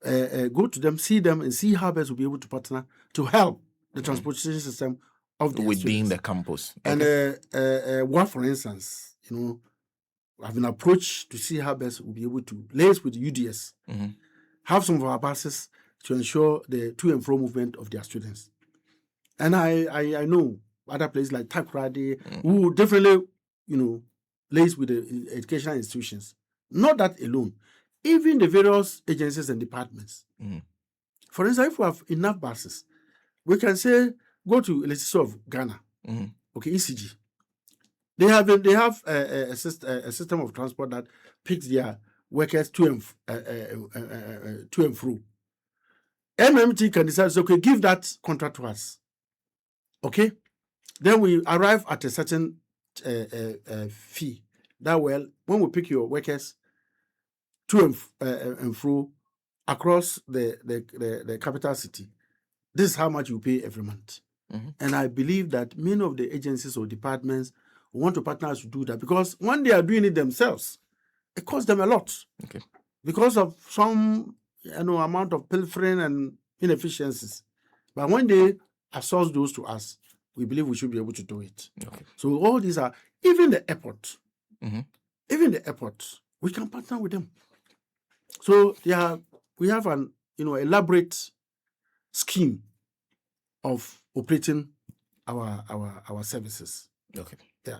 go to them, see them, and see how best we'll be able to partner to help the transportation system of the within students. the campus. And one, for instance, I've been approached to see how best we'll be able to liaise with UDS, have some of our buses to ensure the to and fro movement of their students. And I know other places like Takoradi who definitely, liaise with the educational institutions. Not that alone, even the various agencies and departments. For instance, if we have enough buses, we can say go to Electricity of Ghana, okay, ECG. They have a system of transport that picks their workers to and fro. MMT can decide, okay, give that contract to us. Okay, then we arrive at a certain fee. That when we pick your workers to and fro across the capital city, this is how much you pay every month. And I believe that many of the agencies or departments want to partner us to do that, because when they are doing it themselves, it costs them a lot. Okay. Because of some amount of pilfering and inefficiencies. But when they outsource those to us, we believe we should be able to do it. Okay. So all these are, even the airport, we can partner with them. So we have an elaborate scheme of operating our services. Okay. Yeah.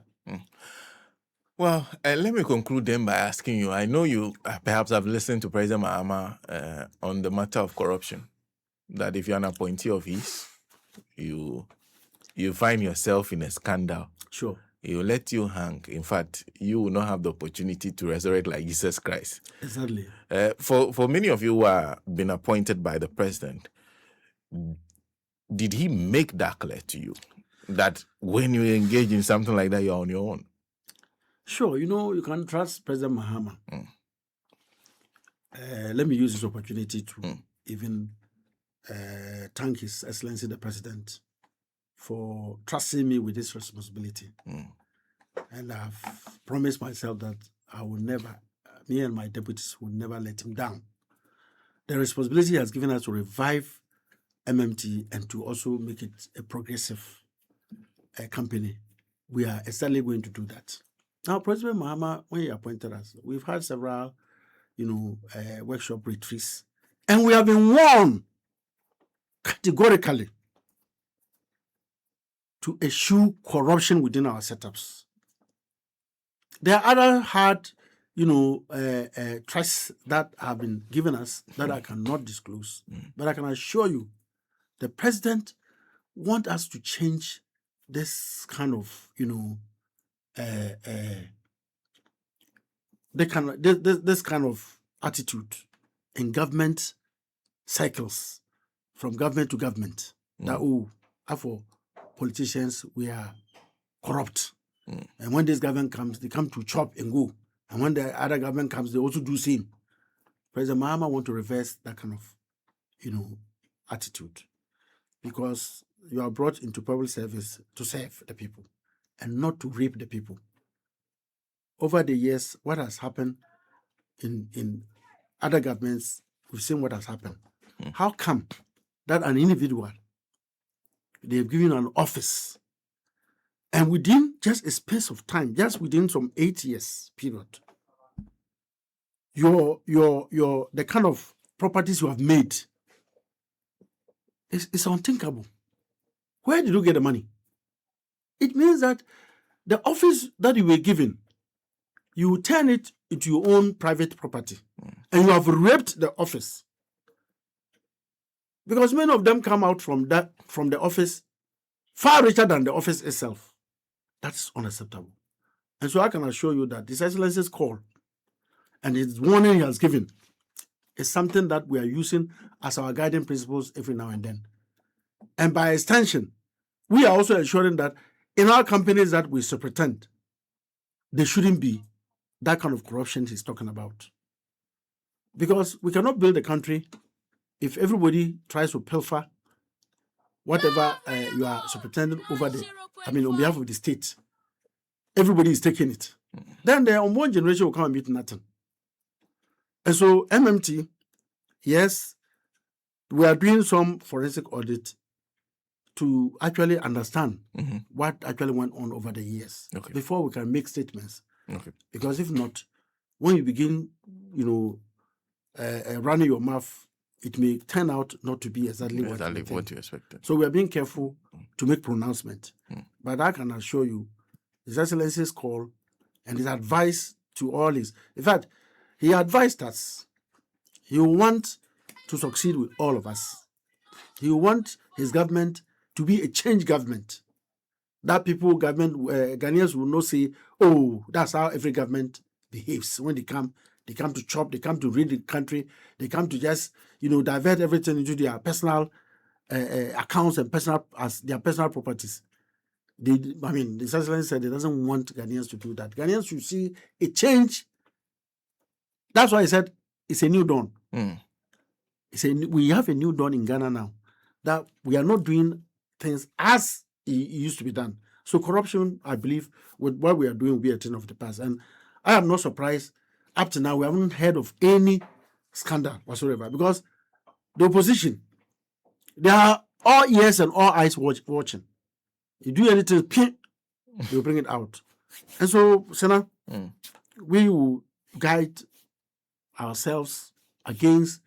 Well, let me conclude then by asking you. I know you perhaps have listened to President Mahama on the matter of corruption. That if you're an appointee of his, you find yourself in a scandal. Sure. He will let you hang. In fact, you will not have the opportunity to resurrect like Jesus Christ. Exactly. For many of you who are been appointed by the president, did he make that clear to you that when you engage in something like that, you're on your own? Sure. You can trust President Mahama. Let me use this opportunity to even thank His Excellency the President for trusting me with this responsibility. And I've promised myself that I will never, me and my deputies will never let him down. The responsibility he has given us to revive MMT and to also make it a progressive company. We are exactly going to do that. Now, President Mahama, when he appointed us, we've had several, workshop retreats, and we have been warned categorically to eschew corruption within our setups. There are other hard, trusts that have been given us that I cannot disclose, but I can assure you, the president wants us to change this kind of, this kind of attitude in government cycles, from government to government. That for politicians, we are corrupt. And when this government comes, they come to chop and go. And when the other government comes, they also do same. President Mahama want to reverse that kind of, attitude. Because you are brought into public service to serve the people and not to rape the people. Over the years, what has happened in other governments, we've seen what has happened. How come that an individual, they've given an office, and within just a space of time, just within some 8 years period, the kind of properties you have made is unthinkable. Where did you get the money? It means that the office that you were given, you turn it into your own private property, and you have raped the office. Because many of them come out from the office far richer than the office itself. That's unacceptable. And so I can assure you that His Excellency's call and his warning he has given is something that we are using as our guiding principles every now and then. And by extension, we are also ensuring that in our companies that we superintend, there shouldn't be that kind of corruption he's talking about. Because we cannot build a country if everybody tries to pilfer whatever you are superintending on behalf of the state. everybody is taking it. Then the unborn generation will come and meet nothing. And so MMT, yes, we are doing some forensic audit to actually understand what actually went on over the years before we can make statements. Because if not, when you begin, running your mouth, it may turn out not to be exactly what you expected. So we are being careful to make pronouncement. But I can assure you, His Excellency's call and his advice to all his... In fact, he advised us. He want to succeed with all of us. He want his government to be a change government. That Ghanaians will not say, oh, that's how every government behaves. When they come to chop, they come to rid the country, they come to just, divert everything into their personal accounts and their personal properties. The Excellency said he doesn't want Ghanaians to do that. Ghanaians should see a change. That's why he said it's a new dawn. We have a new dawn in Ghana now, that we are not doing things as it used to be done. So corruption, I believe, with what we are doing will be a thing of the past. And I am not surprised. Up to now, we haven't heard of any scandal whatsoever, because the opposition, they are all ears and all eyes watching. You do anything, they'll bring it out. And so, Senna, we will guide ourselves against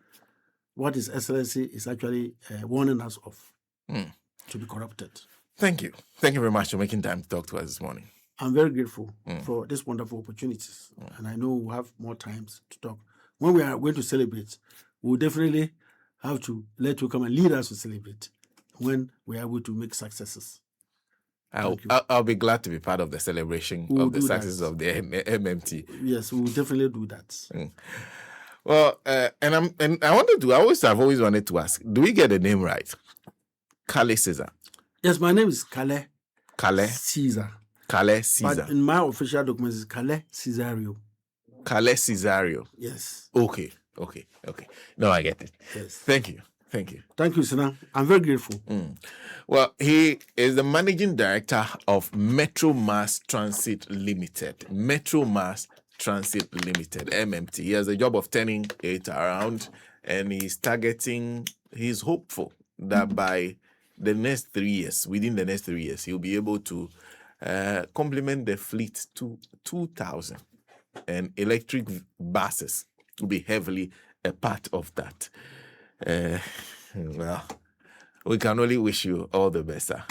what His Excellency is actually warning us of, to be corrupted. Thank you. Thank you very much for making time to talk to us this morning. I'm very grateful for these wonderful opportunities. And I know we'll have more times to talk. When we are going to celebrate, we'll definitely have to let you come and lead us to celebrate when we are able to make successes. I'll be glad to be part of the celebration of the success of the MMT. Yes, we'll definitely do that. Well, and I've always wanted to ask, do we get the name right? KALE CEZAR. Yes, my name is KALE CEZAR. KALE CEZAR. But in my official documents, it's KALE Cesario. KALE Cesario. Yes. Okay. No, I get it. Yes. Thank you, Senna. I'm very grateful. Well, he is the managing director of Metro Mass Transit Limited. Metro Mass Transit Limited, MMT. He has a job of turning it around, and he's hopeful that by the next 3 years, within the next 3 years, he'll be able to complement the fleet to 2,000, and electric buses will be heavily a part of that. Well, we can only wish you all the best, sir.